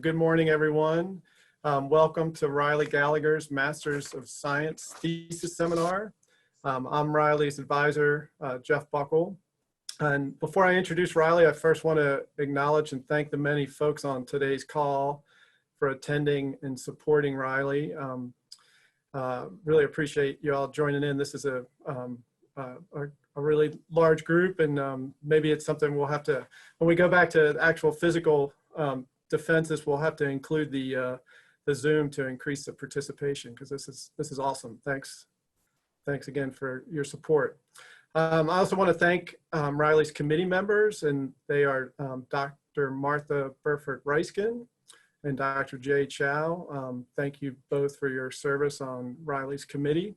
Good morning, everyone. Welcome to Riley Gallagher's Masters of Science Thesis Seminar. I'm Riley's advisor, Jeff Buckle. And before I introduce Riley, I first want to acknowledge and thank the many folks on today's call for attending and supporting Riley. Really appreciate you all joining in. This is a really large group, and maybe it's something we'll have to, when we go back to actual physical defenses, we'll have to include the Zoom to increase the participation, because this is awesome. Thanks again for your support. I also want to thank Riley's committee members, and they are Dr. Martha Burford-Reiskin and Dr. Jay Chow. Thank you both for your service on Riley's committee.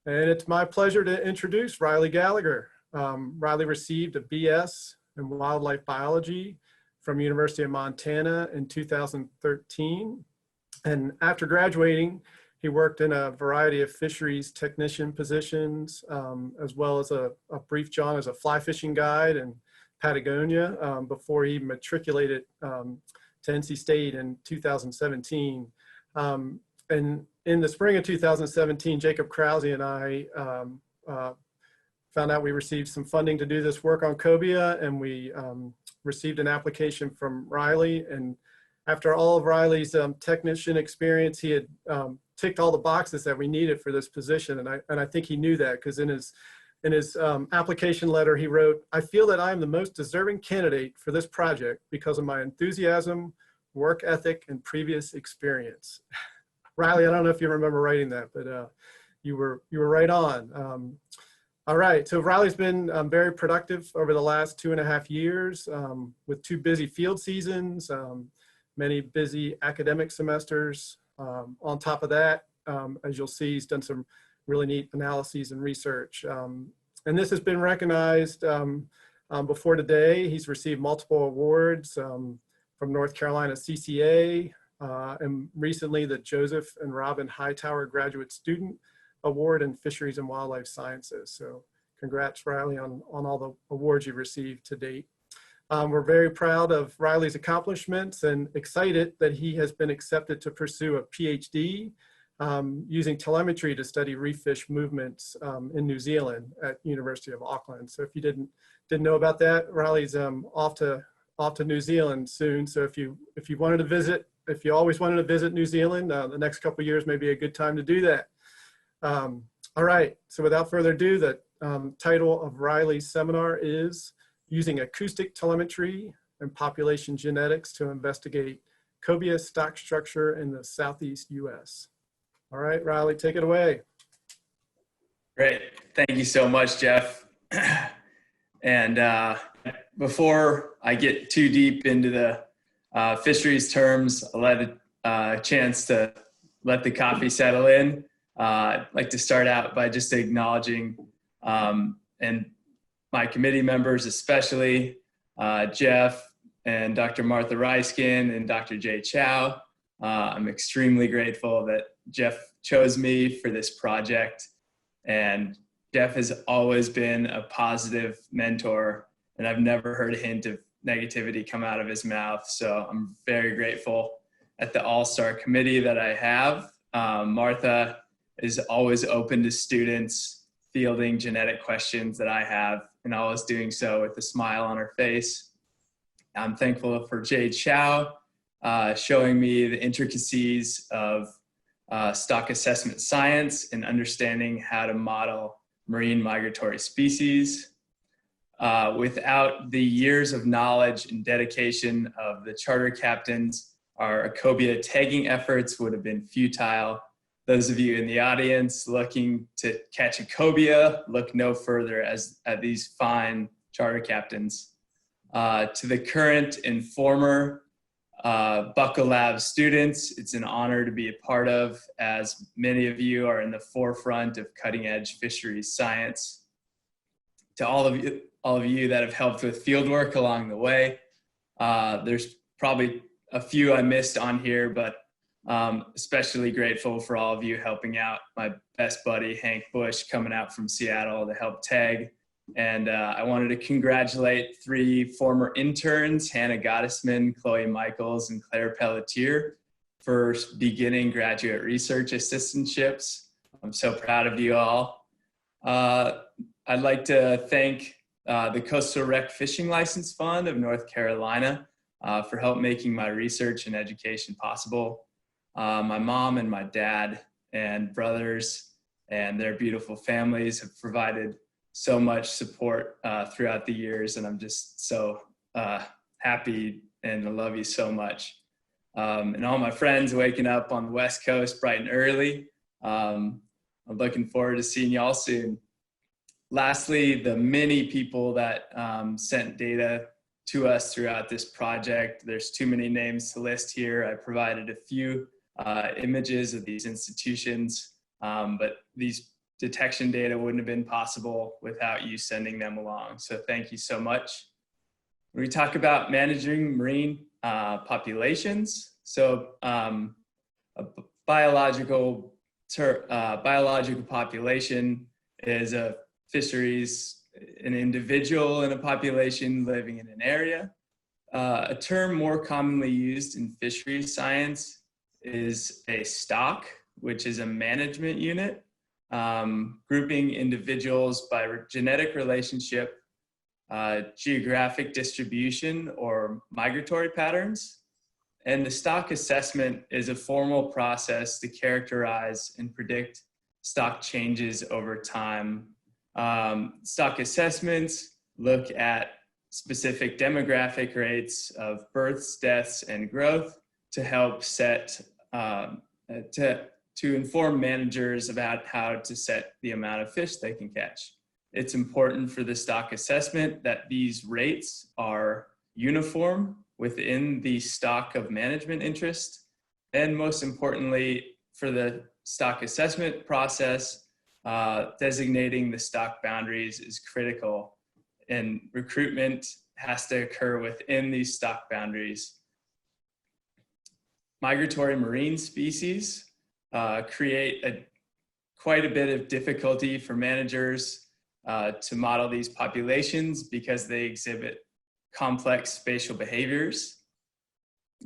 And it's my pleasure to introduce Riley Gallagher. Riley received a BS in wildlife biology from University of Montana in 2013. And after graduating, he worked in a variety of fisheries technician positions, as well as a brief jaunt as a fly fishing guide in Patagonia before he matriculated to NC State in 2017. And in the spring of 2017, Jacob Krause and I found out we received some funding to do this work on Cobia, and we received an application from Riley. And after all of Riley's technician experience, he had ticked all the boxes that we needed for this position. And I think he knew that, because in his application letter, he wrote, "I feel that I am the most deserving candidate for this project because of my enthusiasm, work ethic, and previous experience." Riley, I don't know if you remember writing that, but you were right on. All right, so Riley's been very productive over the last 2.5 years with 2 busy field seasons, many busy academic semesters. On top of that, as you'll see, he's done some really neat analyses and research. And this has been recognized before today. He's received multiple awards from North Carolina CCA, and recently the Joseph and Robin Hightower Graduate Student Award in Fisheries and Wildlife Sciences. So congrats, Riley, on all the awards you've received to date. We're very proud of Riley's accomplishments and excited that he has been accepted to pursue a PhD using telemetry to study reef fish movements in New Zealand at University of Auckland. So if you didn't know about that, Riley's off to New Zealand soon. So if you wanted to visit, if you always wanted to visit New Zealand, the next couple of years may be a good time to do that. All right, so without further ado, the title of Riley's seminar is Using Acoustic Telemetry and Population Genetics to Investigate Cobia Stock Structure in the Southeast US. All right, Riley, take it away. Great, thank you so much, Jeff. And before I get too deep into the fisheries terms, I'll let a chance to let the coffee settle in. I'd like to start out by just acknowledging and my committee members, especially Jeff and Dr. Martha Reiskin and Dr. Jay Chow. I'm extremely grateful that Jeff chose me for this project. And Jeff has always been a positive mentor, and I've never heard a hint of negativity come out of his mouth. So I'm very grateful at the all-star committee that I have. Martha is always open to students fielding genetic questions that I have, and always doing so with a smile on her face. I'm thankful for Jay Chow showing me the intricacies of stock assessment science and understanding how to model marine migratory species. Without the years of knowledge and dedication of the charter captains, our Cobia tagging efforts would have been futile. Those of you in the audience looking to catch a cobia, look no further at these fine charter captains. To the current and former Buckle Lab students, it's an honor to be a part of, as many of you are in the forefront of cutting edge fisheries science. To all of you that have helped with fieldwork along the way, there's probably a few I missed on here, but especially grateful for all of you helping out. My best buddy, Hank Bush, coming out from Seattle to help tag And I wanted to congratulate 3 former interns, Hannah Gottesman, Chloe Michaels, and Claire Pelletier, for beginning graduate research assistantships. I'm so proud of you all. I'd like to thank the Coastal Rec Fishing License Fund of North Carolina for help making my research and education possible. My mom and my dad and brothers and their beautiful families have provided so much support throughout the years, and I'm just so happy and I love you so much. And all my friends waking up on the West Coast bright and early. I'm looking forward to seeing y'all soon. Lastly, the many people that sent data to us throughout this project. There's too many names to list here. I provided a few images of these institutions, but these detection data wouldn't have been possible without you sending them along. So thank you so much. When we talk about managing marine populations, so a biological population is a fisheries, an individual in a population living in an area. A term more commonly used in fisheries science is a stock, which is a management unit, grouping individuals by genetic relationship, geographic distribution, or migratory patterns. And the stock assessment is a formal process to characterize and predict stock changes over time. Stock assessments look at specific demographic rates of births, deaths, and growth to help set, to inform managers about how to set the amount of fish they can catch. It's important for the stock assessment that these rates are uniform within the stock of management interest. And most importantly, for the stock assessment process, designating the stock boundaries is critical, and recruitment has to occur within these stock boundaries. Migratory marine species create quite a bit of difficulty for managers to model these populations because they exhibit complex spatial behaviors.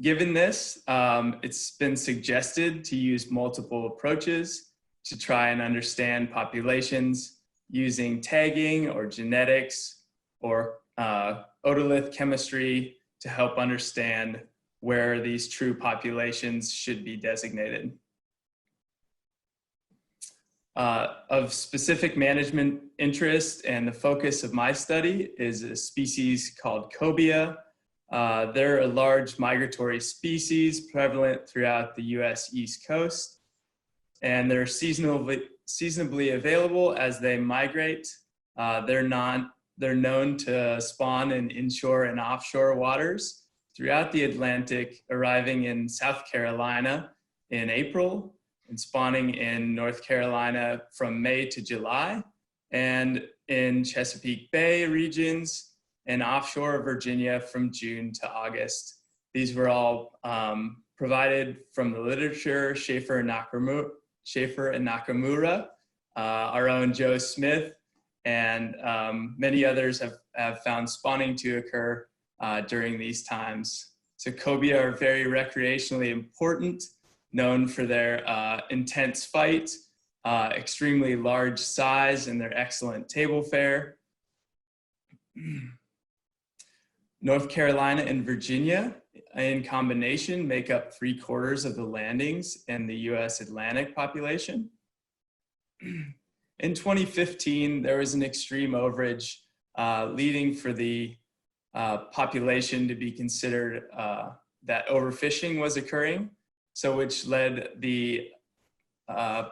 Given this, it's been suggested to use multiple approaches to try and understand populations using tagging or genetics or otolith chemistry to help understand where these true populations should be designated. Of specific management interest and the focus of my study is a species called Cobia. They're a large migratory species prevalent throughout the US East Coast, and they're seasonably available as they migrate. They're known to spawn in inshore and offshore waters throughout the Atlantic, arriving in South Carolina in April and spawning in North Carolina from May to July, and in Chesapeake Bay regions and offshore Virginia from June to August. These were all provided from the literature, Schaefer and Nakamura, our own Joe Smith, and many others have found spawning to occur during these times. So cobia are very recreationally important, known for their intense fight, extremely large size, and their excellent table fare. North Carolina and Virginia in combination make up 3/4 of the landings in the US Atlantic population. In 2015, there was an extreme overage leading for the population to be considered that overfishing was occurring. So which led the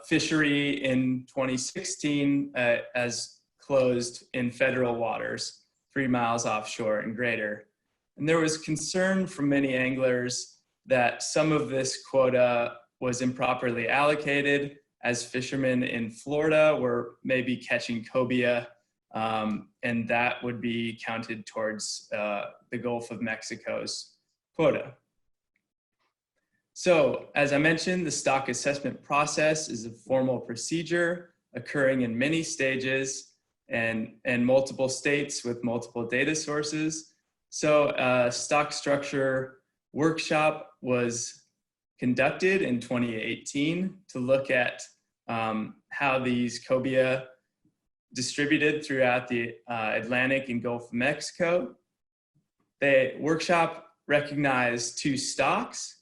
fishery in 2016 as closed in federal waters, 3 miles offshore and greater. And there was concern from many anglers that some of this quota was improperly allocated, as fishermen in Florida were maybe catching cobia, and that would be counted towards the Gulf of Mexico's quota. So, as I mentioned, the stock assessment process is a formal procedure occurring in many stages, and multiple states with multiple data sources. So a stock structure workshop was conducted in 2018 to look at how these cobia distributed throughout the Atlantic and Gulf of Mexico. The workshop recognized two stocks,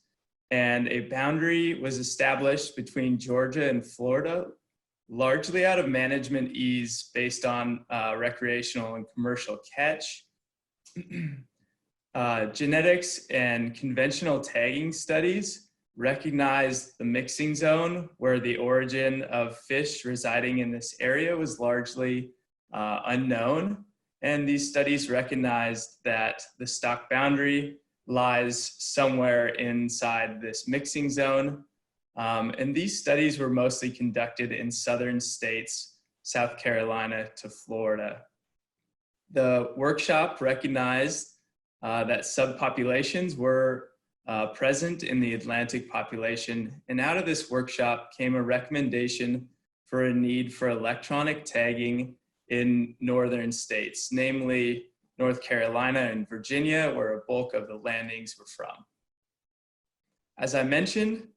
and a boundary was established between Georgia and Florida, largely out of management ease based on recreational and commercial catch. Genetics and conventional tagging studies recognized the mixing zone where the origin of fish residing in this area was largely unknown. And these studies recognized that the stock boundary lies somewhere inside this mixing zone. And these studies were mostly conducted in southern states, South Carolina to Florida. The workshop recognized that subpopulations were present in the Atlantic population. And out of this workshop came a recommendation for a need for electronic tagging in northern states, namely North Carolina and Virginia, where a bulk of the landings were from. As I mentioned,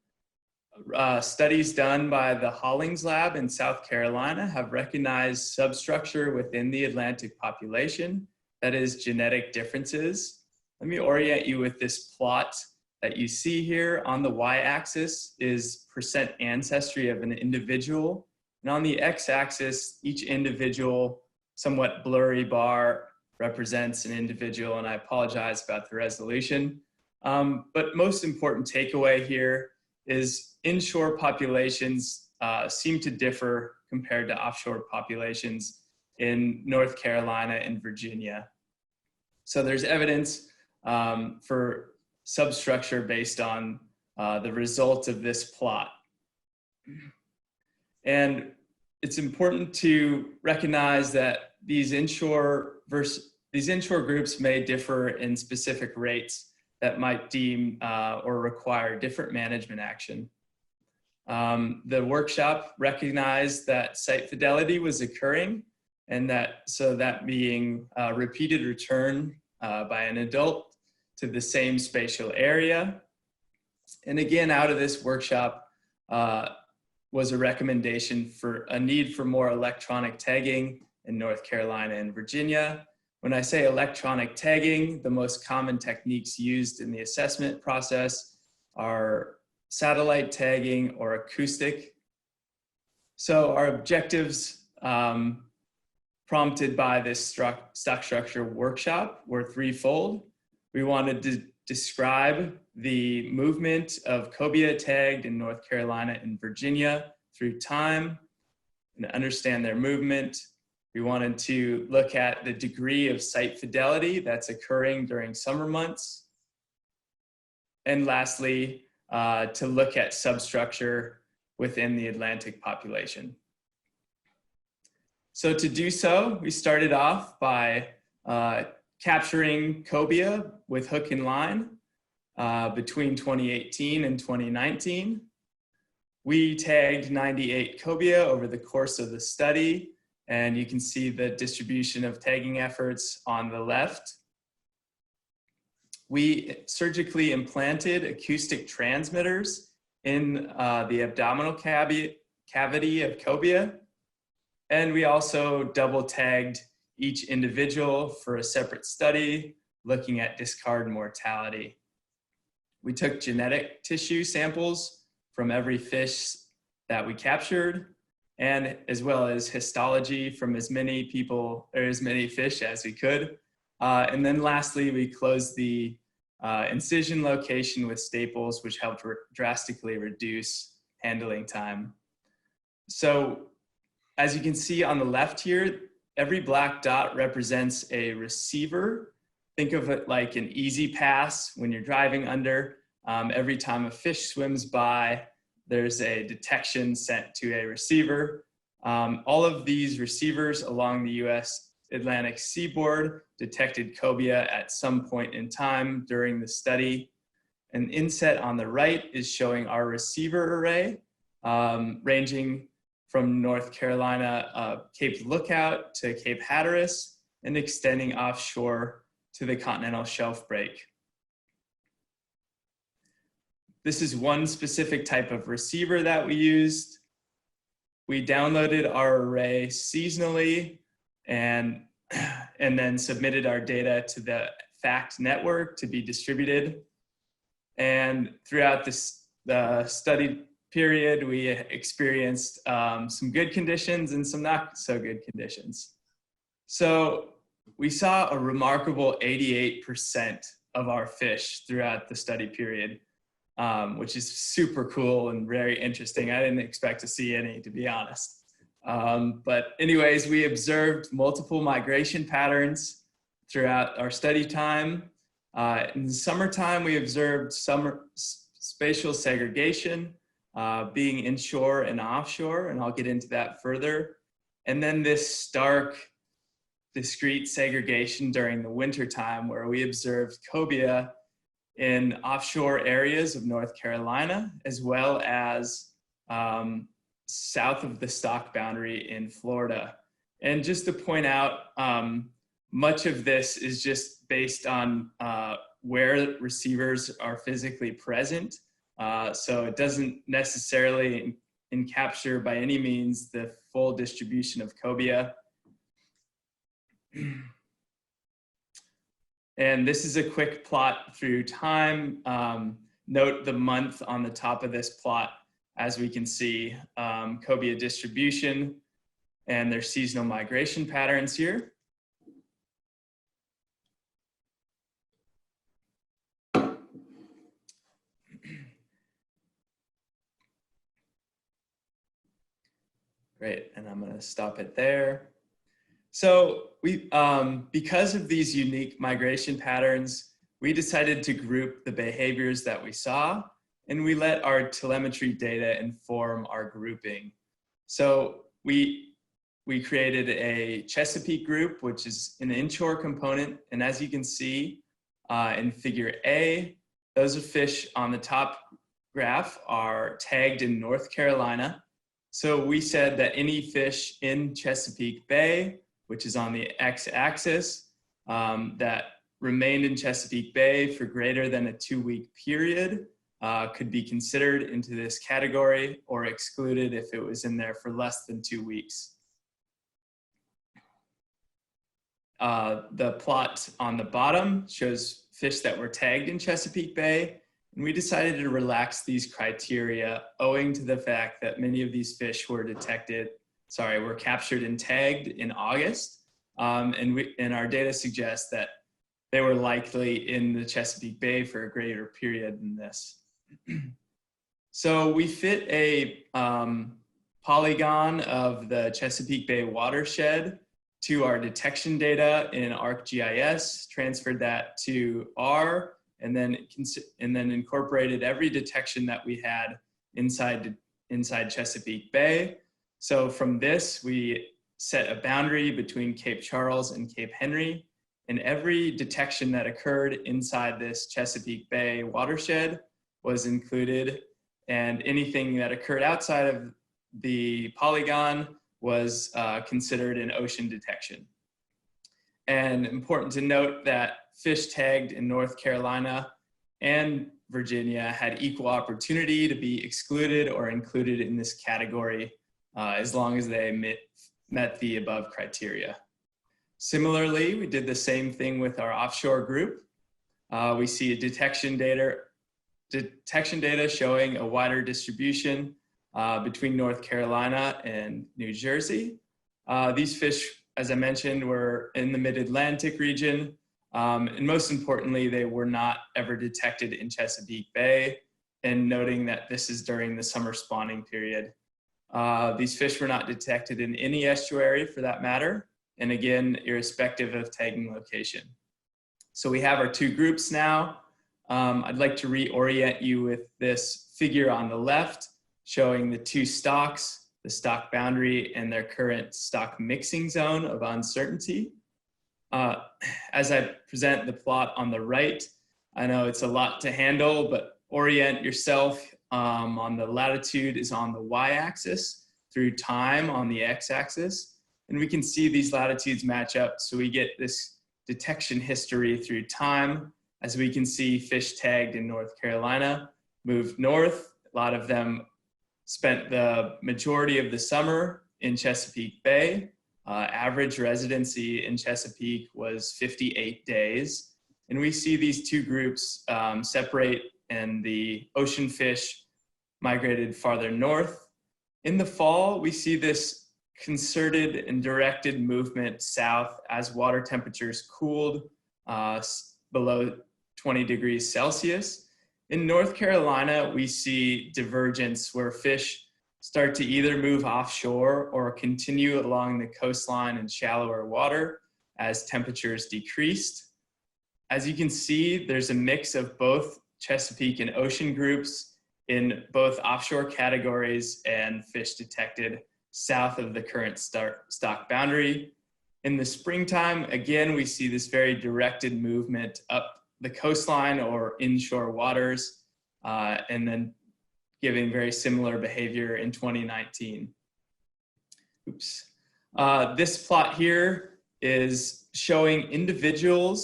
studies done by the Hollings Lab in South Carolina have recognized substructure within the Atlantic population, that is genetic differences. Let me orient you with this plot that you see here. On the y-axis is percent ancestry of an individual, and on the x-axis, each individual, somewhat blurry bar, represents an individual, and I apologize about the resolution. But most important takeaway here is inshore populations seem to differ compared to offshore populations in North Carolina and Virginia. So there's evidence for substructure based on the result of this plot. And it's important to recognize that these inshore groups may differ in specific rates that might deem or require different management action. The workshop recognized that site fidelity was occurring, and that being repeated return by an adult to the same spatial area. And again, out of this workshop was a recommendation for a need for more electronic tagging in North Carolina and Virginia. When I say electronic tagging, the most common techniques used in the assessment process are satellite tagging or acoustic. So our objectives prompted by this stock structure workshop were threefold. We wanted to describe the movement of cobia tagged in North Carolina and Virginia through time and understand their movement. We wanted to look at the degree of site fidelity that's occurring during summer months. And lastly, to look at substructure within the Atlantic population. So to do so, we started off by capturing cobia with hook and line between 2018 and 2019. We tagged 98 cobia over the course of the study, and you can see the distribution of tagging efforts on the left. We surgically implanted acoustic transmitters in the abdominal cavity of cobia, and we also double tagged each individual for a separate study looking at discard mortality. We took genetic tissue samples from every fish that we captured, and as well as histology from as many people or as many fish as we could. And then lastly, we closed the incision location with staples, which helped drastically reduce handling time. So as you can see on the left here, every black dot represents a receiver. Think of it like an easy pass when you're driving under. Every time a fish swims by, there's a detection sent to a receiver. All of these receivers along the US Atlantic seaboard detected cobia at some point in time during the study. An inset on the right is showing our receiver array, ranging from North Carolina, Cape Lookout to Cape Hatteras, and extending offshore to the continental shelf break. This is one specific type of receiver that we used. We downloaded our array seasonally and then submitted our data to the FACT network to be distributed. And throughout the study period, we experienced some good conditions and some not so good conditions. So we saw a remarkable 88% of our fish throughout the study period, which is super cool and very interesting. I didn't expect to see any, to be honest. But anyways, we observed multiple migration patterns throughout our study time. In the summertime, we observed spatial segregation, being inshore and offshore, and I'll get into that further. And then this stark, discrete segregation during the winter time, where we observed cobia in offshore areas of North Carolina, as well as south of the stock boundary in Florida. And just to point out, much of this is just based on where receivers are physically present. So it doesn't necessarily encapture by any means the full distribution of cobia. And this is a quick plot through time. Note the month on the top of this plot, as we can see, cobia distribution and their seasonal migration patterns here. Great, and I'm gonna stop it there. So we, because of these unique migration patterns, we decided to group the behaviors that we saw, and we let our telemetry data inform our grouping. So we created a Chesapeake Group, which is an inshore component, and as you can see in figure A, those of fish on the top graph are tagged in North Carolina. So we said that any fish in Chesapeake Bay, which is on the x-axis, that remained in Chesapeake Bay for greater than a 2-week period could be considered into this category or excluded if it was in there for less than 2 weeks. The plot on the bottom shows fish that were tagged in Chesapeake Bay, and we decided to relax these criteria owing to the fact that many of these fish were were captured and tagged in August, and our data suggests that they were likely in the Chesapeake Bay for a greater period than this. So we fit a polygon of the Chesapeake Bay watershed to our detection data in ArcGIS, transferred that to R, and then incorporated every detection that we had inside Chesapeake Bay. So from this, we set a boundary between Cape Charles and Cape Henry, and every detection that occurred inside this Chesapeake Bay watershed was included, and anything that occurred outside of the polygon was considered an ocean detection. And important to note that fish tagged in North Carolina and Virginia had equal opportunity to be excluded or included in this category as long as they met the above criteria. Similarly, we did the same thing with our offshore group. We see a detection data showing a wider distribution between North Carolina and New Jersey. These fish, as I mentioned, were in the mid-Atlantic region, and most importantly, they were not ever detected in Chesapeake Bay, and noting that this is during the summer spawning period. These fish were not detected in any estuary for that matter, and again, irrespective of tagging location. So we have our two groups now. I'd like to reorient you with this figure on the left, showing the two stocks, the stock boundary and their current stock mixing zone of uncertainty. As I present the plot on the right, I know it's a lot to handle, but orient yourself. On the latitude is on the y-axis. through time on the x-axis. And we can see these latitudes match up. So we get this detection history through time. As we can see, fish tagged in North Carolina moved north. A lot of them spent the majority of the summer in Chesapeake Bay. Average residency in Chesapeake was 58 days. And we see these two groups separate, and the ocean fish migrated farther north. In the fall, we see this concerted and directed movement south as water temperatures cooled below 20 degrees Celsius. In North Carolina, we see divergence where fish start to either move offshore or continue along the coastline in shallower water as temperatures decreased. As you can see, there's a mix of both Chesapeake and ocean groups in both offshore categories and fish detected south of the current stock boundary. In the springtime, again, we see this very directed movement up the coastline or inshore waters, and then giving very similar behavior in 2019. Oops. This plot here is showing individual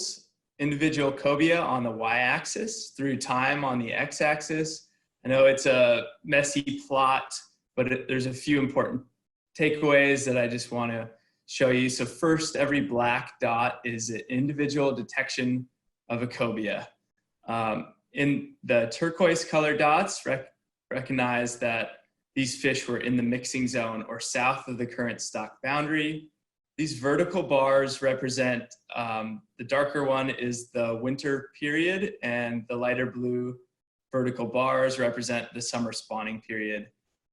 cobia on the y-axis through time on the x-axis. I know it's a messy plot, but there's a few important takeaways that I just want to show you. So first, every black dot is an individual detection of a cobia. In the turquoise color dots, recognize that these fish were in the mixing zone or south of the current stock boundary. These vertical bars represent, the darker one is the winter period, and the lighter blue vertical bars represent the summer spawning period.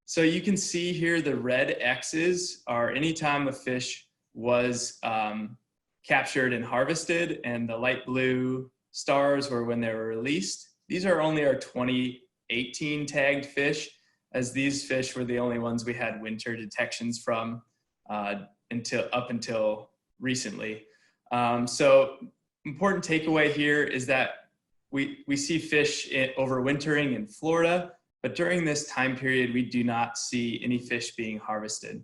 So you can see here the red X's are anytime a fish was captured and harvested, and the light blue stars were when they were released. These are only our 2018 tagged fish, as these fish were the only ones we had winter detections from up until recently. So important takeaway here is that we see fish overwintering in Florida, but during this time period, we do not see any fish being harvested.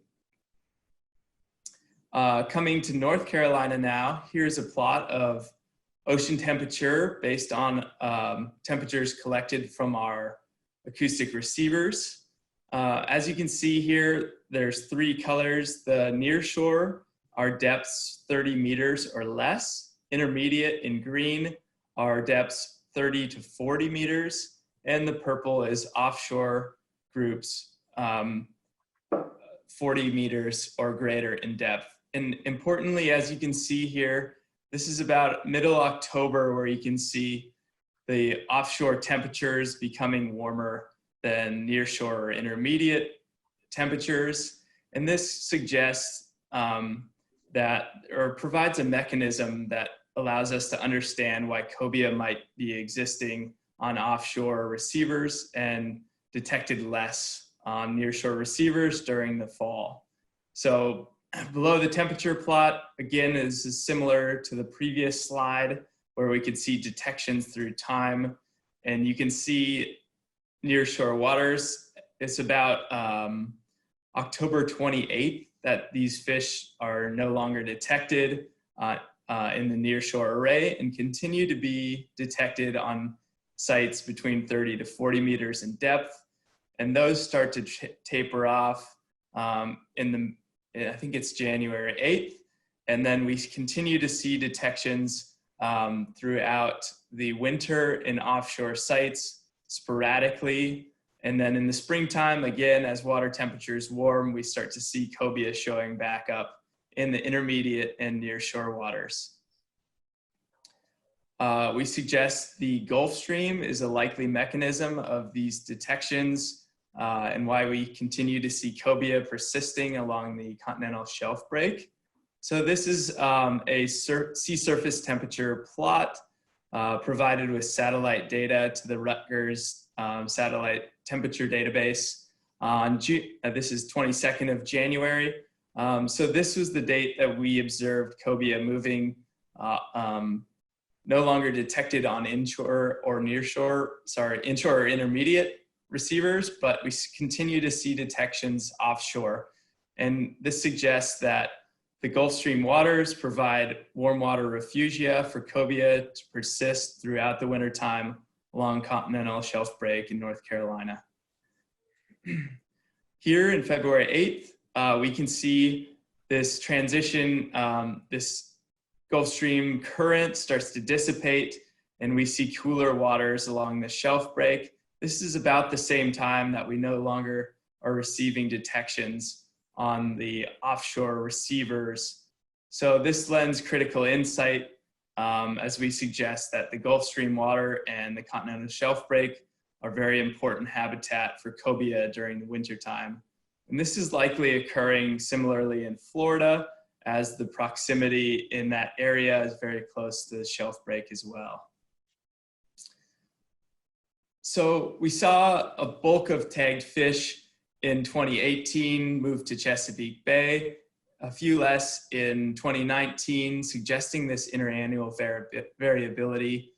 Coming to North Carolina now, here's a plot of ocean temperature based on temperatures collected from our acoustic receivers. As you can see here, there's three colors. The near shore are depths 30 meters or less. Intermediate in green are depths 30 to 40 meters. And the purple is offshore groups 40 meters or greater in depth. And importantly, as you can see here, this is about middle October where you can see the offshore temperatures becoming warmer than nearshore or intermediate temperatures. And this suggests provides a mechanism that allows us to understand why cobia might be existing on offshore receivers and detected less on nearshore receivers during the fall. So below the temperature plot, again, is similar to the previous slide where we could see detections through time. And you can see nearshore waters, it's about October 28th that these fish are no longer detected in the nearshore array and continue to be detected on sites between 30 to 40 meters in depth. And those start to taper off I think it's January 8th. And then we continue to see detections throughout the winter in offshore sites sporadically. And then in the springtime, again, as water temperatures warm, we start to see cobia showing back up in the intermediate and nearshore waters. We suggest the Gulf Stream is a likely mechanism of these detections and why we continue to see cobia persisting along the continental shelf break. So this is a sea surface temperature plot provided with satellite data to the Rutgers satellite temperature database on this is 22nd of January. So this was the date that we observed cobia moving no longer detected on inshore or intermediate receivers, but we continue to see detections offshore. And this suggests that the Gulf Stream waters provide warm water refugia for cobia to persist throughout the wintertime along continental shelf break in North Carolina. Here in February 8th, we can see this transition, this Gulf Stream current starts to dissipate, and we see cooler waters along the shelf break. This is about the same time that we no longer are receiving detections on the offshore receivers. So this lends critical insight as we suggest that the Gulf Stream water and the continental shelf break are very important habitat for cobia during the wintertime. And this is likely occurring similarly in Florida, as the proximity in that area is very close to the shelf break as well. So we saw a bulk of tagged fish in 2018 move to Chesapeake Bay, a few less in 2019, suggesting this interannual variability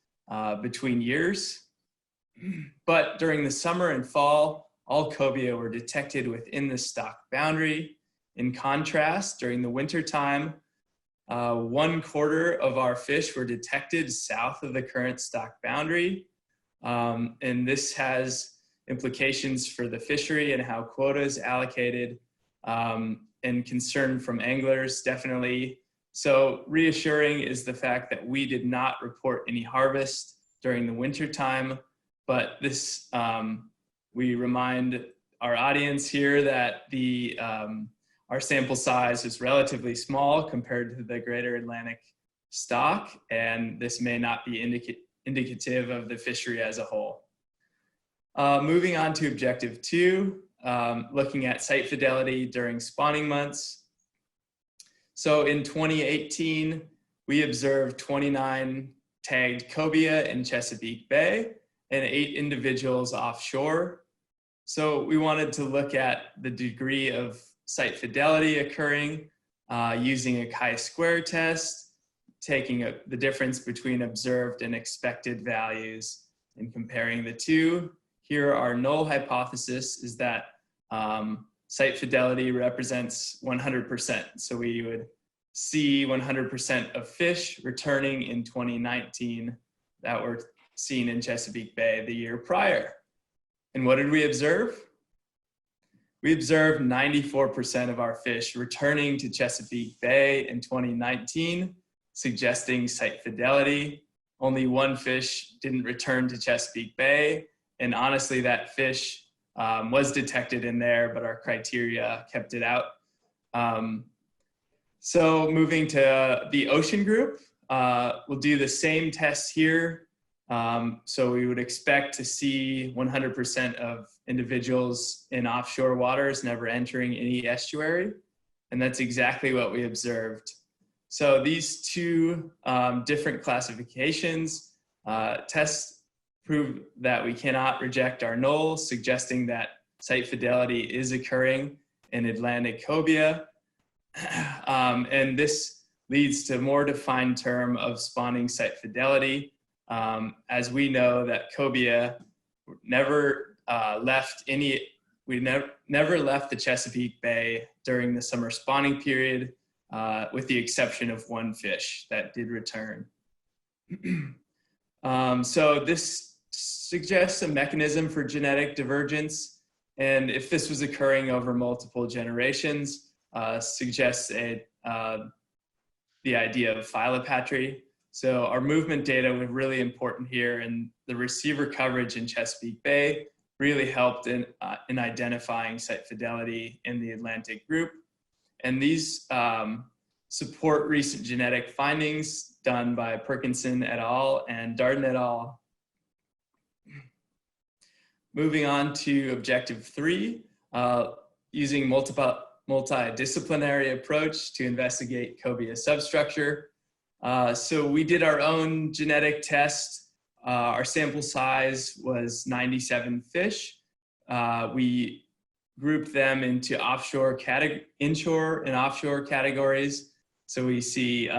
between years. But during the summer and fall, all cobia were detected within the stock boundary. In contrast, during the winter time, 1/4 of our fish were detected south of the current stock boundary. And this has implications for the fishery and how quota is allocated, and concern from anglers, definitely. So reassuring is the fact that we did not report any harvest during the winter time, but this, we remind our audience here that the, our sample size is relatively small compared to the greater Atlantic stock, and this may not be indicative of the fishery as a whole. Moving on to objective 2, looking at site fidelity during spawning months. So in 2018, we observed 29 tagged cobia in Chesapeake Bay and 8 individuals offshore. So we wanted to look at the degree of site fidelity occurring using a chi-square test, taking the difference between observed and expected values and comparing the two. Here, our null hypothesis is that site fidelity represents 100%. So we would see 100% of fish returning in 2019 that were seen in Chesapeake Bay the year prior. And what did we observe? We observed 94% of our fish returning to Chesapeake Bay in 2019, suggesting site fidelity. Only 1 fish didn't return to Chesapeake Bay. And honestly, that fish was detected in there, but our criteria kept it out. So moving to the ocean group, we'll do the same test here. So we would expect to see 100% of individuals in offshore waters never entering any estuary. And that's exactly what we observed. So these 2 different classifications tests prove that we cannot reject our null, suggesting that site fidelity is occurring in Atlantic cobia. And this leads to more defined term of spawning site fidelity. As we know that cobia never left the Chesapeake Bay during the summer spawning period, with the exception of 1 fish that did return. So this suggests a mechanism for genetic divergence, and if this was occurring over multiple generations, suggests the idea of phylopatry. So our movement data were really important here, and the receiver coverage in Chesapeake Bay really helped in identifying site fidelity in the Atlantic group. And these support recent genetic findings done by Perkinson et al. And Darden et al. Moving on to objective 3, using multidisciplinary approach to investigate cobia substructure. So we did our own genetic test. Our sample size was 97 fish. We grouped them into inshore and offshore categories. So we see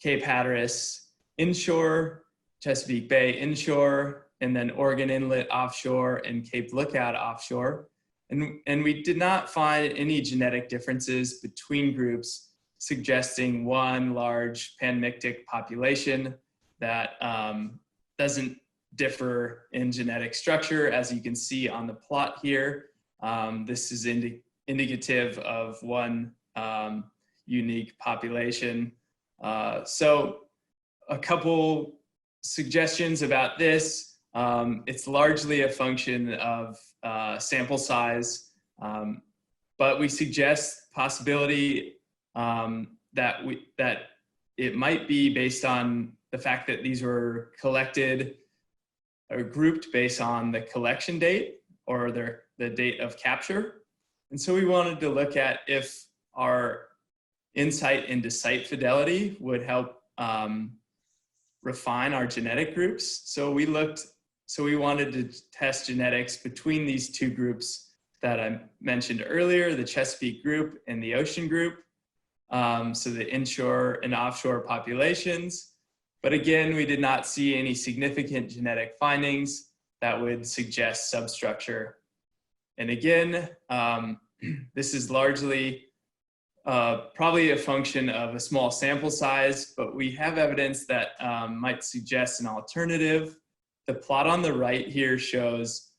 Cape Hatteras inshore, Chesapeake Bay inshore, and then Oregon Inlet offshore and Cape Lookout offshore. And we did not find any genetic differences between groups, suggesting one large panmictic population that doesn't differ in genetic structure. As you can see on the plot here, this is indicative of one unique population. So a couple suggestions about this. It's largely a function of sample size, but we suggest possibility that it might be based on the fact that these were collected or grouped based on the collection date or the date of capture. And so we wanted to look at if our insight into site fidelity would help refine our genetic groups. So we wanted to test genetics between these two groups that I mentioned earlier, the Chesapeake Group and the Ocean Group. So the inshore and offshore populations. But again, we did not see any significant genetic findings that would suggest substructure. And again, this is largely probably a function of a small sample size, but we have evidence that might suggest an alternative. The plot on the right here shows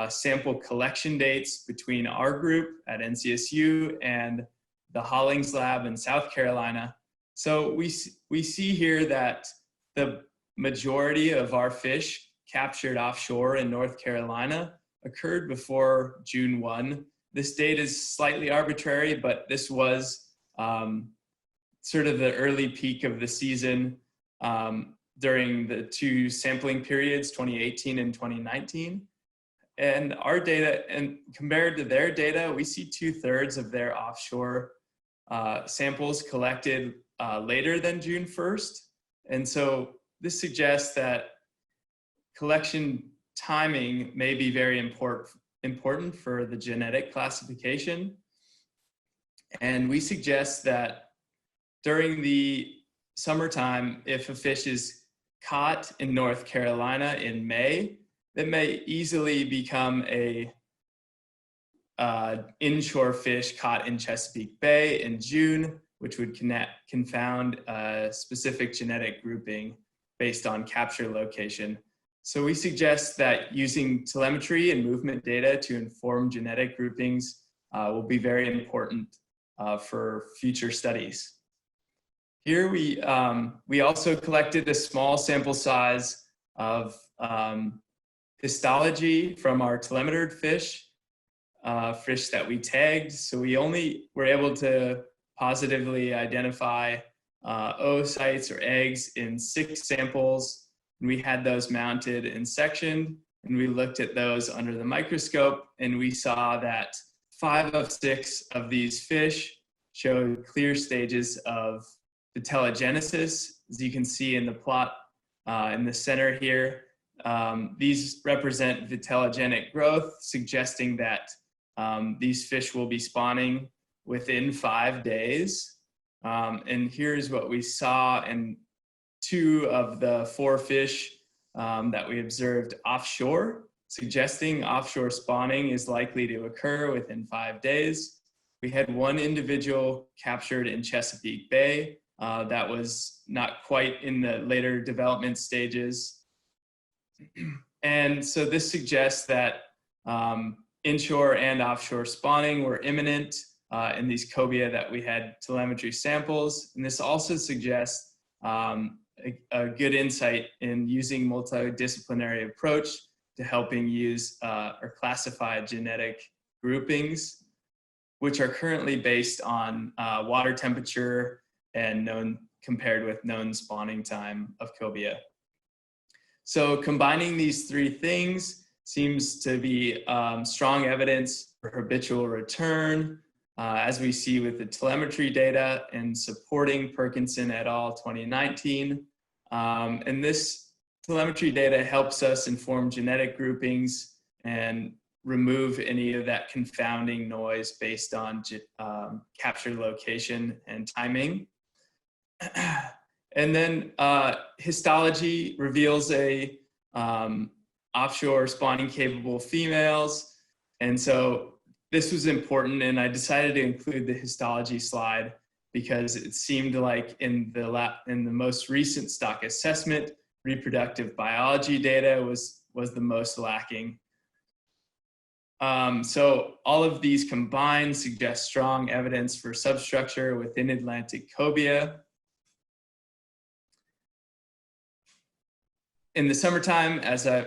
sample collection dates between our group at NCSU and the Hollings Lab in South Carolina. So we see here that the majority of our fish captured offshore in North Carolina occurred before June 1. This date is slightly arbitrary, but this was sort of the early peak of the season during the two sampling periods, 2018 and 2019. And our data, and compared to their data, we see 2/3 of their offshore samples collected later than June 1st. And so this suggests that collection timing may be very important for the genetic classification. And we suggest that during the summertime, if a fish is caught in North Carolina in May, that may easily become a inshore fish caught in Chesapeake Bay in June, which would confound a specific genetic grouping based on capture location. So we suggest that using telemetry and movement data to inform genetic groupings will be very important for future studies. Here we also collected a small sample size of histology from our telemetered fish that we tagged. So we only were able to positively identify oocytes or eggs in 6 samples. And we had those mounted and sectioned, and we looked at those under the microscope, and we saw that 5 of 6 of these fish showed clear stages of vitellogenesis. As you can see in the plot in the center here, these represent vitellogenic growth, suggesting that these fish will be spawning within 5 days. And here's what we saw in 2 of the 4 fish that we observed offshore, suggesting offshore spawning is likely to occur within 5 days. We had 1 individual captured in Chesapeake Bay that was not quite in the later development stages. And so this suggests that inshore and offshore spawning were imminent in these cobia that we had telemetry samples. And this also suggests a good insight in using multidisciplinary approach to helping use or classify genetic groupings, which are currently based on water temperature and compared with known spawning time of cobia. So combining these 3 things seems to be strong evidence for habitual return, as we see with the telemetry data and supporting Perkinson et al. 2019. And this telemetry data helps us inform genetic groupings and remove any of that confounding noise based on capture location and timing. And then histology reveals a offshore spawning capable females. And so this was important, and I decided to include the histology slide because it seemed like in the most recent stock assessment, reproductive biology data was the most lacking. So all of these combined suggest strong evidence for substructure within Atlantic cobia. In the summertime, as I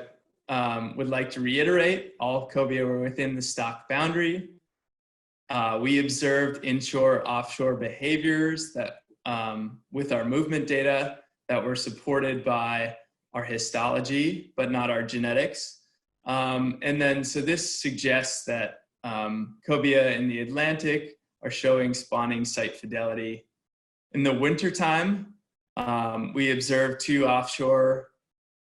would like to reiterate, all cobia were within the stock boundary. We observed inshore, offshore behaviors that, with our movement data that were supported by our histology, but not our genetics. And then, so this suggests that cobia in the Atlantic are showing spawning site fidelity. In the wintertime, we observed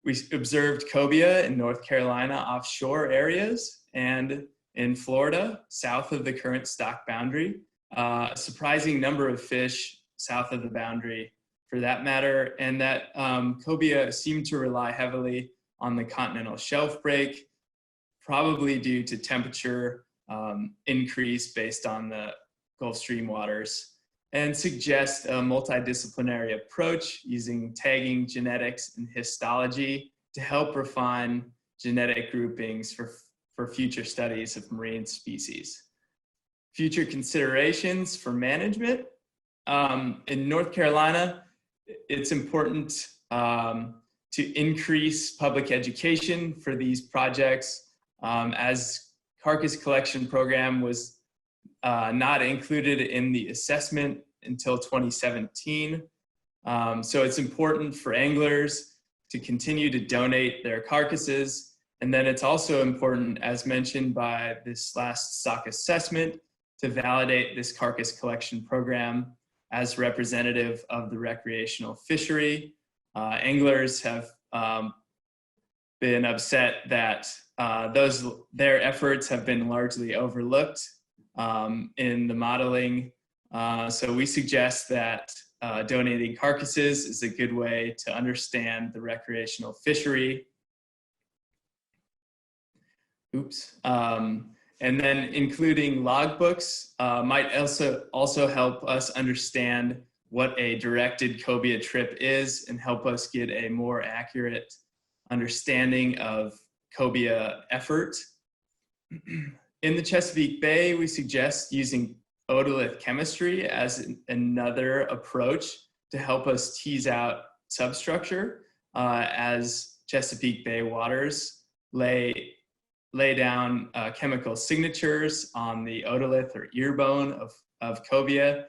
we observed cobia in North Carolina offshore areas and in Florida, south of the current stock boundary. A surprising number of fish south of the boundary for that matter, and that cobia seem to rely heavily on the continental shelf break, probably due to temperature increase based on the Gulf Stream waters, and suggest a multidisciplinary approach using tagging, genetics, and histology to help refine genetic groupings for future studies of marine species. Future considerations for management. In North Carolina, it's important to increase public education for these projects, as carcass collection program was not included in the assessment until 2017. So it's important for anglers to continue to donate their carcasses. And then it's also important, as mentioned by this last stock assessment, to validate this carcass collection program as representative of the recreational fishery. Anglers have been upset that their efforts have been largely overlooked in the modeling. So we suggest that donating carcasses is a good way to understand the recreational fishery. And then including logbooks might also help us understand what a directed cobia trip is and help us get a more accurate understanding of cobia effort. In the Chesapeake Bay, we suggest using otolith chemistry as another approach to help us tease out substructure as Chesapeake Bay waters lay down chemical signatures on the otolith or ear bone of cobia,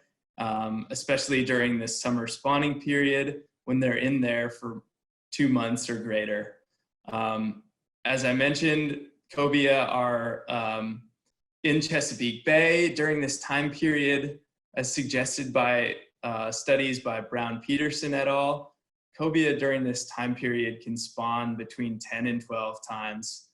especially during this summer spawning period when they're in there for 2 months or greater. As I mentioned, cobia are in Chesapeake Bay during this time period, as suggested by studies by Brown-Peterson et al. Cobia during this time period can spawn between 10 and 12 times.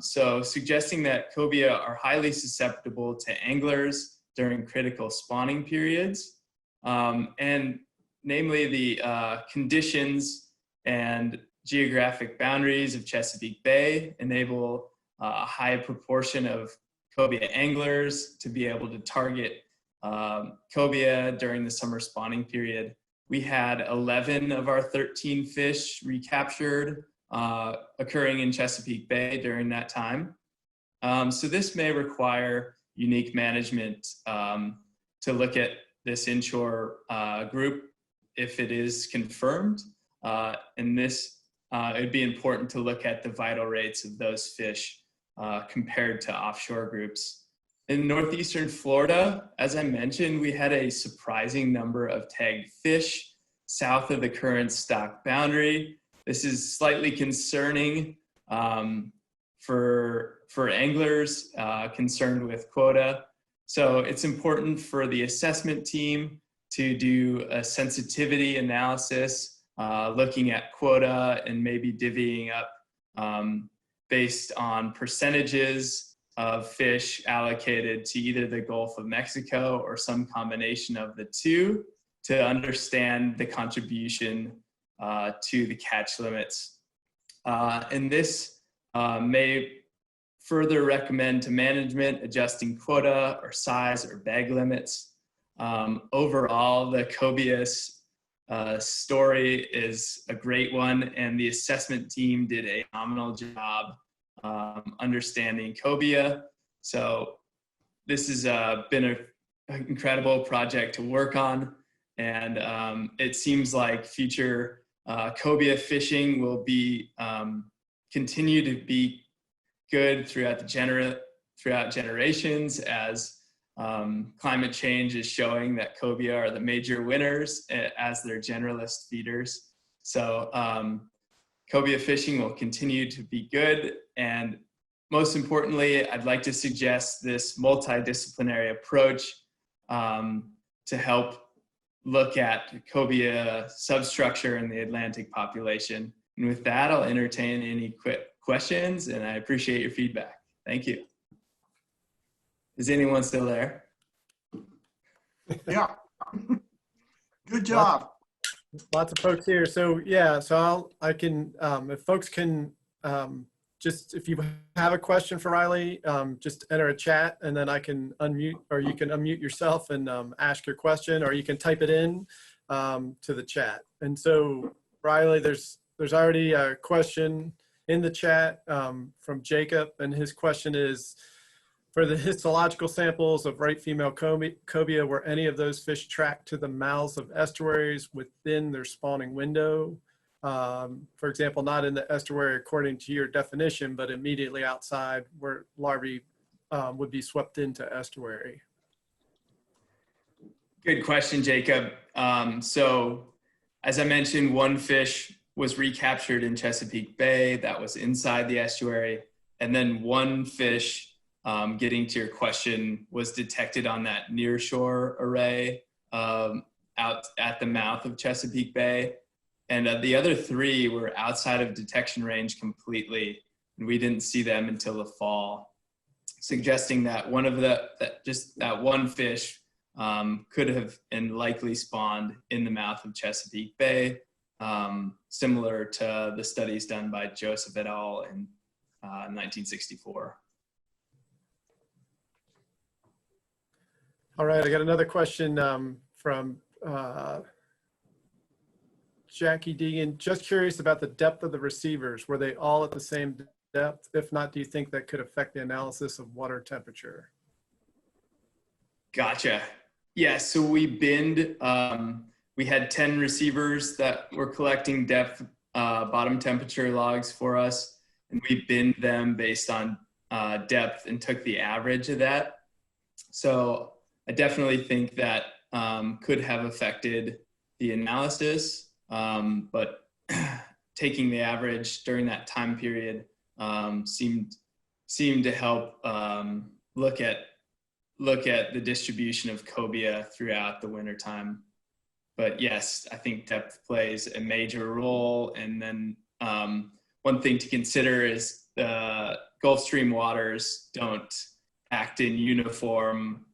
So suggesting that cobia are highly susceptible to anglers during critical spawning periods, and namely the conditions and geographic boundaries of Chesapeake Bay enable a high proportion of cobia anglers to be able to target cobia during the summer spawning period. We had 11 of our 13 fish recaptured occurring in Chesapeake Bay during that time. So this may require unique management to look at this inshore group if it is confirmed. And this, it'd be important to look at the vital rates of those fish compared to offshore groups. In northeastern Florida, as I mentioned, we had a surprising number of tagged fish south of the current stock boundary. This is slightly concerning for anglers concerned with quota. So it's important for the assessment team to do a sensitivity analysis, looking at quota and maybe divvying up based on percentages of fish allocated to either the Gulf of Mexico or some combination of the two to understand the contribution to the catch limits. And this may further recommend to management adjusting quota or size or bag limits. Overall, the Cobia story is a great one, and the assessment team did a phenomenal job understanding Cobia. So this has been an incredible project to work on, and it seems like future Cobia fishing will be continue to be good throughout generations, as climate change is showing that cobia are the major winners as their generalist feeders. So cobia fishing will continue to be good, and most importantly, I'd like to suggest this multidisciplinary approach to help look at cobia substructure in the Atlantic population. And with that, I'll entertain any quick questions, and I appreciate your feedback. Thank you. Is anyone still there? Yeah. Good job. Lots of folks here. So yeah, so I can, if folks can, just if you have a question for Riley, just enter a chat, and then I can unmute, or you can unmute yourself and ask your question, or you can type it in to the chat. And so Riley, there's already a question in the chat from Jacob, and his question is, for the histological samples of right female cobia, were any of those fish tracked to the mouths of estuaries within their spawning window? For example, not in the estuary according to your definition, but immediately outside where larvae would be swept into estuary. Good question, Jacob. So as I mentioned, one fish was recaptured in Chesapeake Bay that was inside the estuary, and then one fish, getting to your question, was detected on that nearshore array out at the mouth of Chesapeake Bay. And the other three were outside of detection range completely, and we didn't see them until the fall, suggesting that one of that one fish could have and likely spawned in the mouth of Chesapeake Bay, similar to the studies done by Joseph et al. In 1964. All right, I got another question from Jackie Deegan. Just curious about the depth of the receivers. Were they all at the same depth? If not, do you think that could affect the analysis of water temperature? Gotcha. Yeah, so we binned, we had 10 receivers that were collecting depth bottom temperature logs for us, and we binned them based on depth and took the average of that. So I definitely think that could have affected the analysis, but taking the average during that time period seemed to help look at the distribution of cobia throughout the wintertime. But yes, I think depth plays a major role. And then one thing to consider is the Gulf Stream waters don't act in uniform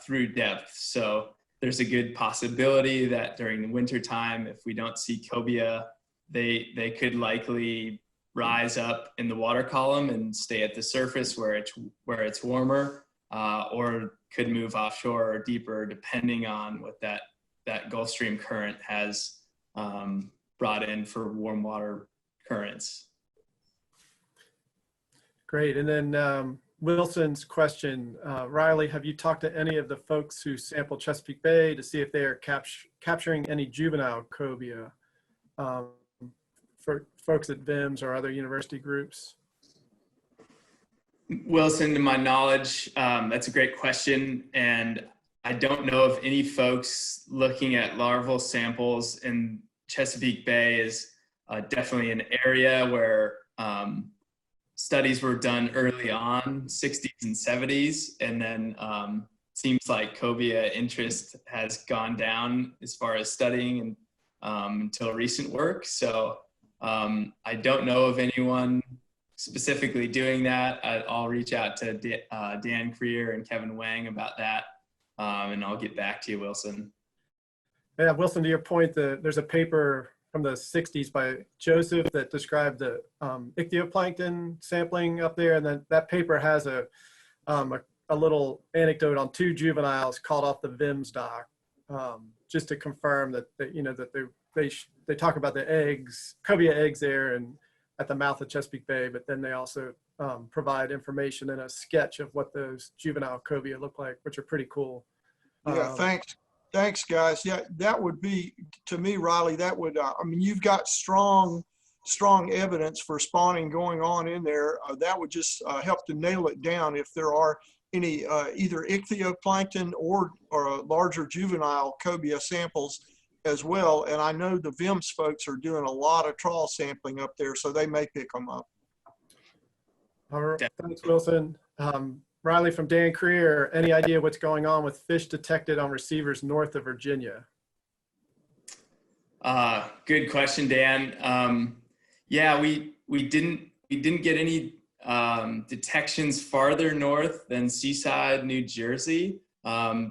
through depth. So there's a good possibility that during the winter time, if we don't see cobia, they could likely rise up in the water column and stay at the surface where it's warmer, or could move offshore or deeper, depending on what that Gulf Stream current has brought in for warm water currents. Great. And then Wilson's question, Riley, have you talked to any of the folks who sampled Chesapeake Bay to see if they are capturing any juvenile cobia for folks at VIMS or other university groups? Wilson, to my knowledge, that's a great question. And I don't know if any folks looking at larval samples in Chesapeake Bay is definitely an area where studies were done early on, 60s and 70s, and then seems like cobia interest has gone down as far as studying and until recent work. So I don't know of anyone specifically doing that. I'll reach out to Dan Creer and Kevin Wang about that, and I'll get back to you, Wilson. Yeah, Wilson, to your point, there's a paper from the 60s by Joseph that described the ichthyoplankton sampling up there. And then that paper has a little anecdote on 2 juveniles called off the VIMS dock, just to confirm that, they talk about the eggs, cobia eggs there and at the mouth of Chesapeake Bay, but then they also provide information in a sketch of what those juvenile cobia look like, which are pretty cool. Yeah, thanks, guys. Yeah, that would be, to me, Riley, that would, I mean, you've got strong evidence for spawning going on in there. That would just help to nail it down if there are any either ichthyoplankton or larger juvenile cobia samples as well. And I know the VIMS folks are doing a lot of trawl sampling up there, so they may pick them up. All right, thanks, Wilson. Riley from Dan Creer, any idea what's going on with fish detected on receivers north of Virginia? Good question, Dan. Yeah, we didn't get any detections farther north than Seaside, New Jersey.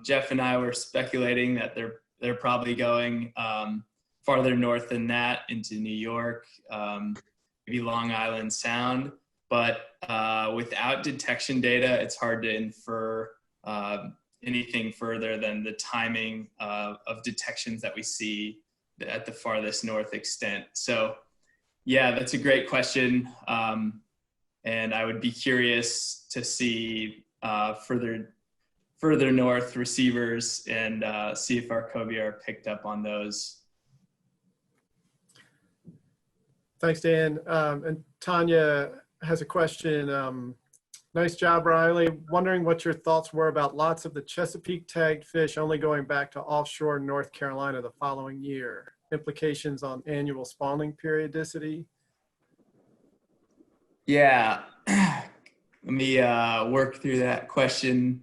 Jeff and I were speculating that they're probably going farther north than that into New York, maybe Long Island Sound. But without detection data, it's hard to infer anything further than the timing of detections that we see at the farthest north extent. So yeah, that's a great question. And I would be curious to see further north receivers and see if our cobia are picked up on those. Thanks, Dan. And Tanya has a question. Nice job, Riley. Wondering what your thoughts were about lots of the Chesapeake tagged fish only going back to offshore North Carolina the following year. Implications on annual spawning periodicity? Yeah, let me work through that question.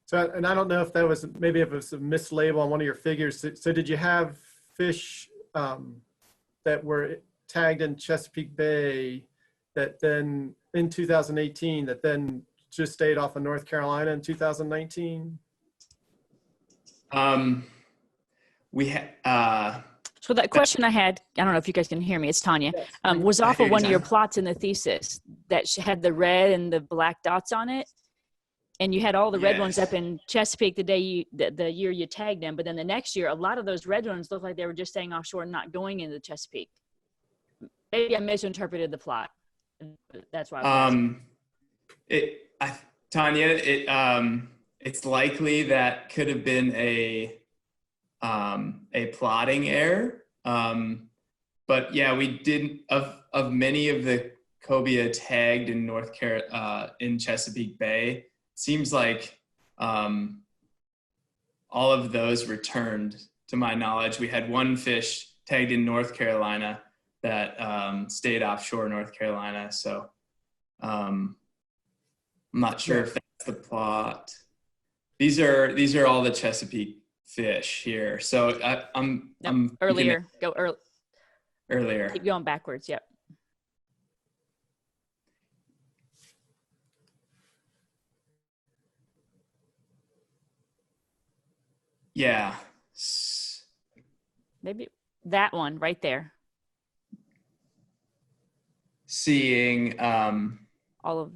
So, and I don't know if that was, maybe it was a mislabel on one of your figures. So did you have fish that were tagged in Chesapeake Bay that then in 2018 that then just stayed off of North Carolina in 2019? So that question I had, I don't know if you guys can hear me, it's Tanya, Yes. was off I of hear one you, of your Tanya. plots in the thesis that had the red and the black dots on it. And you had all the red ones Yes. up in Chesapeake the day the year you tagged them. But then the next year, a lot of those red ones looked like they were just staying offshore and not going into Chesapeake. Maybe I misinterpreted the plot. That's why. Tanya, it's likely that could have been a plotting error. But yeah, we didn't, of many of the cobia tagged in in Chesapeake Bay, seems like all of those returned to my knowledge. We had one fish tagged in North Carolina that stayed offshore North Carolina. So I'm not sure if that's the plot. These are all the Chesapeake fish here. So I'm Earlier, go earlier. keep going backwards. Yep. Yeah. Maybe that one right there. Seeing All of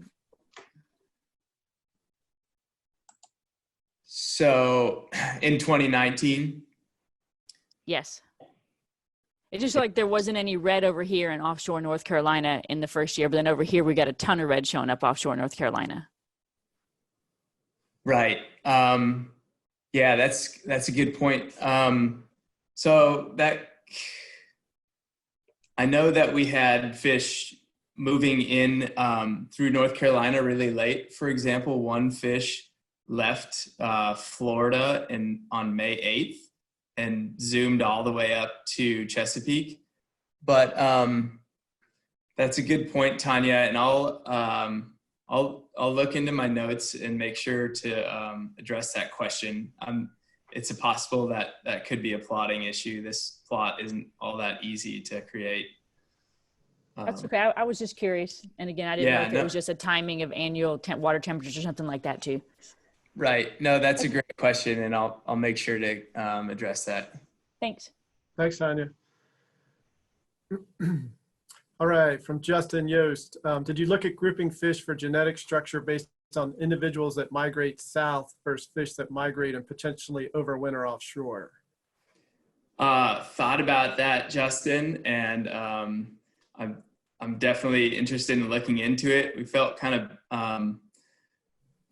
so in 2019. yes. It's just like there wasn't any red over here in offshore North Carolina in the first year, but then over here we got a ton of red showing up offshore North Carolina. Right. Yeah, that's a good point. So that I know that we had fish moving in through North Carolina really late. For example, one fish left Florida on May 8th and zoomed all the way up to Chesapeake. But that's a good point, Tanya, and I'll look into my notes and make sure to address that question. It's possible that could be a plotting issue. This plot isn't all that easy to create. That's okay. I was just curious. And again, I didn't know if it was just a timing of annual water temperatures or something like that too. Right. No, that's a great question, and I'll make sure to address that. Thanks. Thanks, Tanya. All right, from Justin Yost. Did you look at grouping fish for genetic structure based on individuals that migrate south versus fish that migrate and potentially overwinter offshore? Thought about that, Justin, and I'm definitely interested in looking into it. We felt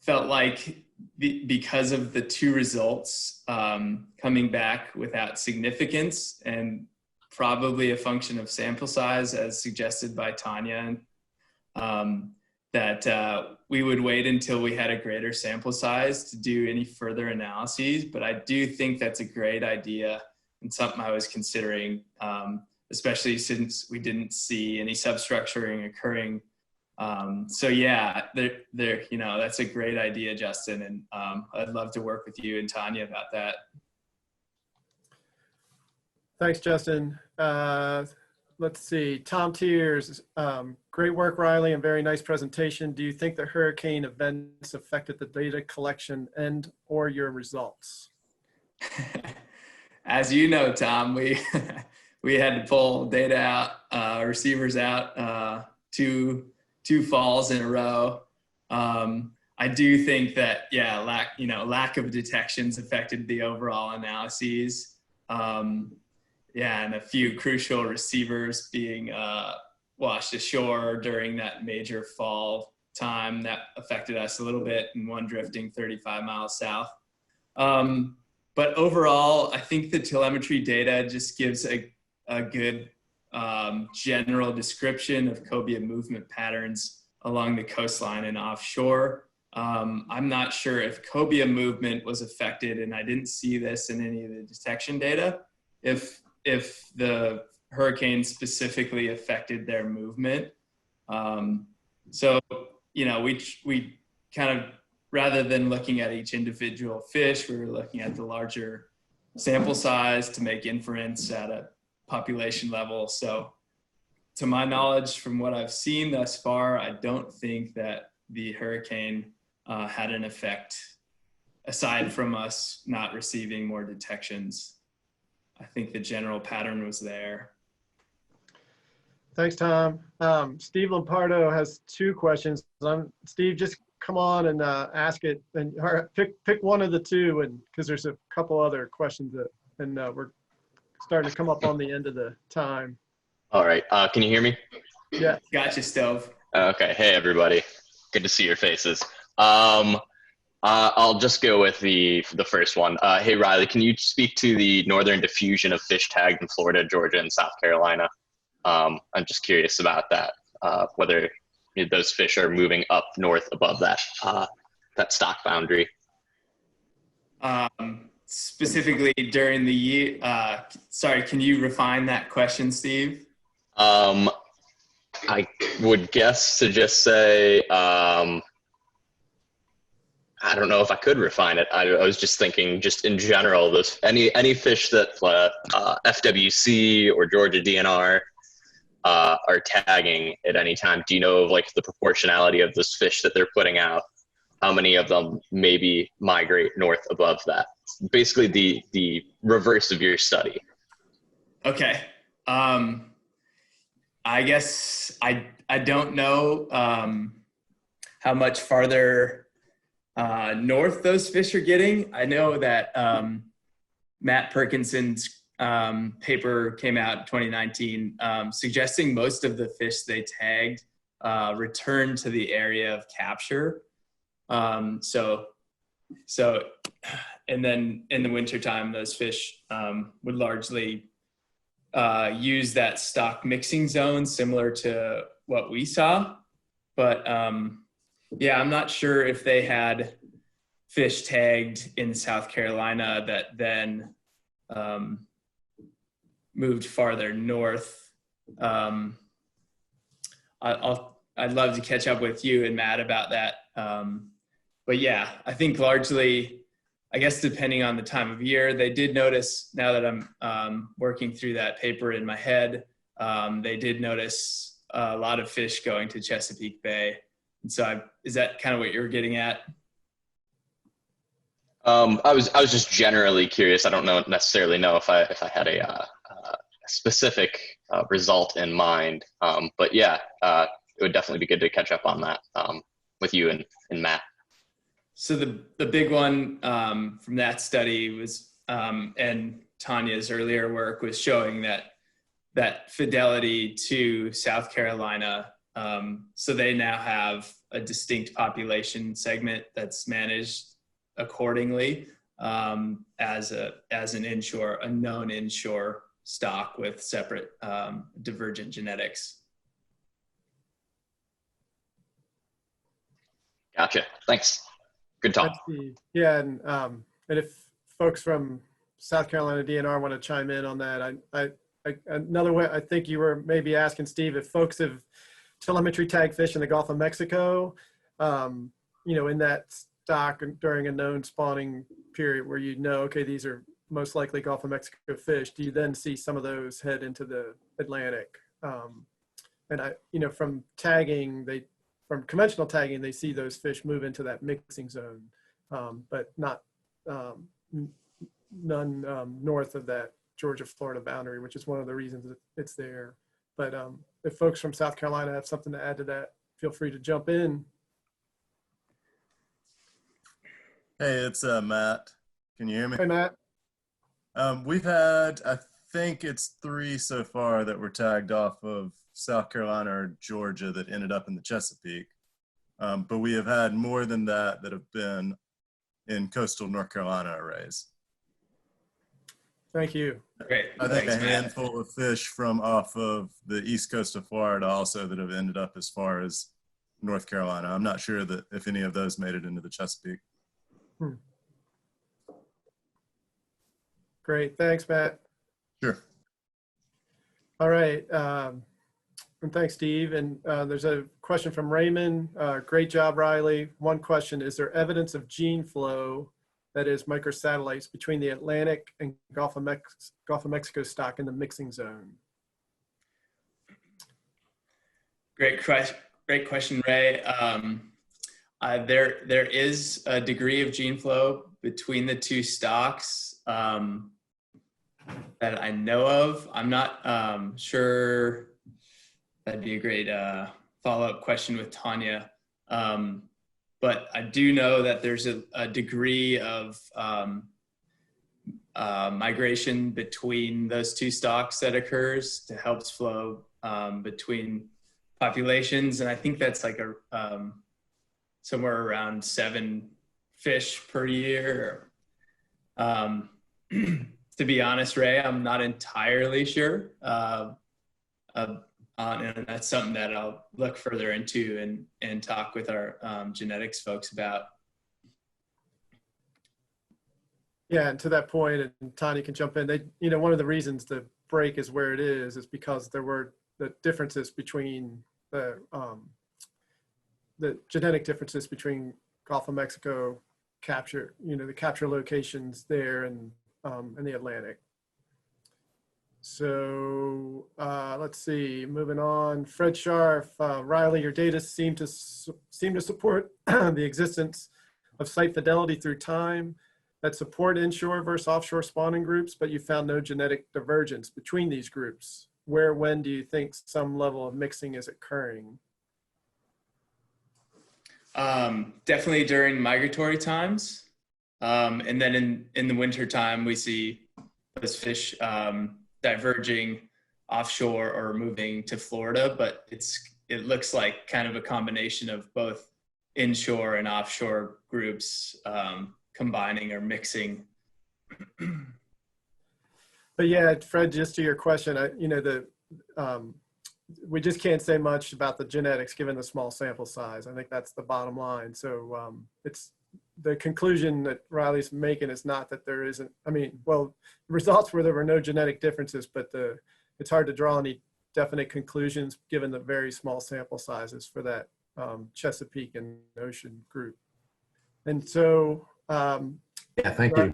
like because of the two results coming back without significance, and probably a function of sample size as suggested by Tanya, that we would wait until we had a greater sample size to do any further analyses. But I do think that's a great idea and something I was considering, especially since we didn't see any substructuring occurring. So yeah, that's a great idea, Justin, and I'd love to work with you and Tanya about that. Thanks, Justin. Let's see, Tom Tears, great work, Riley, and very nice presentation. Do you think the hurricane events affected the data collection and or your results? As you know, Tom, we had to pull data out, receivers out, two falls in a row. I do think that, yeah, lack of detections affected the overall analyses. Yeah, and a few crucial receivers being washed ashore during that major fall time that affected us a little bit, and one drifting 35 miles south. But overall, I think the telemetry data just gives a good general description of cobia movement patterns along the coastline and offshore. I'm not sure if cobia movement was affected, and I didn't see this in any of the detection data, if the hurricane specifically affected their movement. So, we kind of, rather than looking at each individual fish, we were looking at the larger sample size to make inference at a population level. So to my knowledge, from what I've seen thus far, I don't think that the hurricane had an effect aside from us not receiving more detections. I think the general pattern was there. Thanks, Tom. Steve Lompardo has two questions. Steve, just come on and ask it, and pick one of the two, and because there's a couple other questions that, and we're starting to come up on the end of the time. All right. Can you hear me? Yeah. Gotcha, Stove. Okay. Hey, everybody. Good to see your faces. I'll just go with the first one. Hey, Riley, can you speak to the northern diffusion of fish tagged in Florida, Georgia, and South Carolina? I'm just curious about that, whether those fish are moving up north above that stock boundary. Specifically during the year, sorry, can you refine that question, Steve? I would guess to just say, I don't know if I could refine it. I was just thinking, just in general, any fish that FWC or Georgia DNR are tagging at any time. Do you know of like the proportionality of this fish that they're putting out? How many of them maybe migrate north above that? Basically, the reverse of your study. Okay. I guess I don't know how much farther north those fish are getting. I know that Matt Perkinson's paper came out in 2019 suggesting most of the fish they tagged returned to the area of capture. So and then in the wintertime, those fish would largely use that stock mixing zone similar to what we saw. But yeah, I'm not sure if they had fish tagged in South Carolina that then moved farther north. I'd love to catch up with you and Matt about that. But yeah, I think largely, I guess depending on the time of year, they did notice, now that I'm working through that paper in my head, they did notice a lot of fish going to Chesapeake Bay. And so is that kind of what you were getting at? I was just generally curious. I don't necessarily know if I had a specific result in mind. But yeah, it would definitely be good to catch up on that with you and Matt. So the big one from that study was, and Tanya's earlier work was showing that Fidelity to South Carolina, so they now have a distinct population segment that's managed accordingly as an inshore, a known inshore stock with separate divergent genetics. Gotcha. Thanks. Good talk. Yeah, and if folks from South Carolina DNR want to chime in on that, another way, I think you were maybe asking Steve if folks have telemetry tag fish in the Gulf of Mexico, in that stock during a known spawning period where okay, these are most likely Gulf of Mexico fish. Do you then see some of those head into the Atlantic? And from tagging, from conventional tagging, they see those fish move into that mixing zone, but not none north of that Georgia-Florida boundary, which is one of the reasons that it's there. But if folks from South Carolina have something to add to that, feel free to jump in. Hey, it's Matt. Can you hear me? Hey, Matt. We've had, I think it's 3 so far that were tagged off of South Carolina or Georgia that ended up in the Chesapeake. But we have had more than that have been in coastal North Carolina arrays. Thank you. Great. I think Thanks, a Matt. handful of fish from off of the east coast of Florida also that have ended up as far as North Carolina. I'm not sure that if any of those made it into the Chesapeake. Great. Thanks, Matt. Sure. All right. And thanks, Steve. And there's a question from Raymond. Great job, Riley. One question: is there evidence of gene flow, that is microsatellites, between the Atlantic and Gulf of Mexico stock in the mixing zone? Great question, Ray. There is a degree of gene flow between the two stocks that I know of. I'm not sure. That'd be a great follow-up question with Tanya. But I do know that there's a degree of migration between those two stocks that occurs to helps flow between populations. And I think that's like somewhere around 7 fish per year. To be honest, Ray, I'm not entirely sure. And that's something that I'll look further into and talk with our genetics folks about. Yeah, and to that point, and Tanya can jump in, one of the reasons the break is where it is because there were the differences between the genetic differences between Gulf of Mexico capture, the capture locations there and the Atlantic. So let's see, moving on. Fred Scharf, Riley, your data seem to support the existence of site fidelity through time that support inshore versus offshore spawning groups, but you found no genetic divergence between these groups. Where, when do you think some level of mixing is occurring? Definitely during migratory times. And then in the winter time, we see those fish diverging offshore or moving to Florida, but it looks like kind of a combination of both inshore and offshore groups combining or mixing. But yeah, Fred, just to your question, we just can't say much about the genetics given the small sample size. I think that's the bottom line. So it's the conclusion that Riley's making is not that there isn't, the results were there were no genetic differences, but it's hard to draw any definite conclusions given the very small sample sizes for that Chesapeake and Ocean group. And so, yeah, thank you.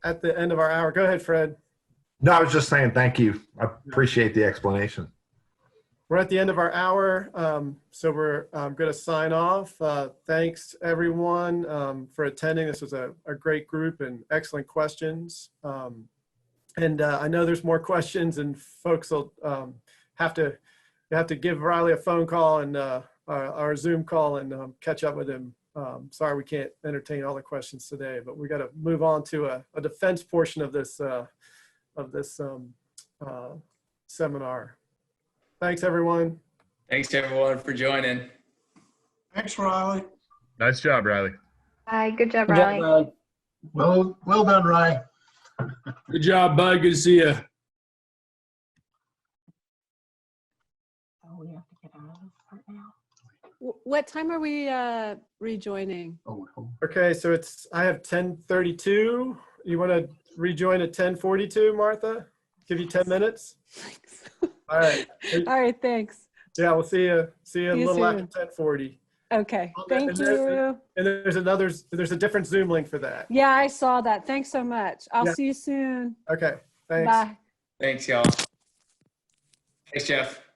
At the end of our hour. Go ahead, Fred. No, I was just saying thank you. I appreciate the explanation. We're at the end of our hour, so we're going to sign off. Thanks, everyone, for attending. This was a great group and excellent questions. And I know there's more questions, and folks will have to give Riley a phone call and our Zoom call and catch up with him. Sorry we can't entertain all the questions today, but we got to move on to a defense portion of this seminar. Thanks, everyone. Thanks everyone for joining. Thanks, Riley. Nice job, Riley. Hi, good job, Riley. Well done, Riley. Good job, bud. Good to see you. Oh, we have to get out of this part now. What time are we rejoining? Okay, so I have 10:32. You want to rejoin at 10:42, Martha? Give you 10 minutes. Thanks. All right. All right, thanks. Yeah, we'll see you a See you little after soon. 10:40. Okay, And thank you. And there's a different Zoom link for that. Yeah, I saw that. Thanks so much. I'll Yeah. see you soon. Okay, thanks. Bye. Thanks y'all. Thanks Jeff.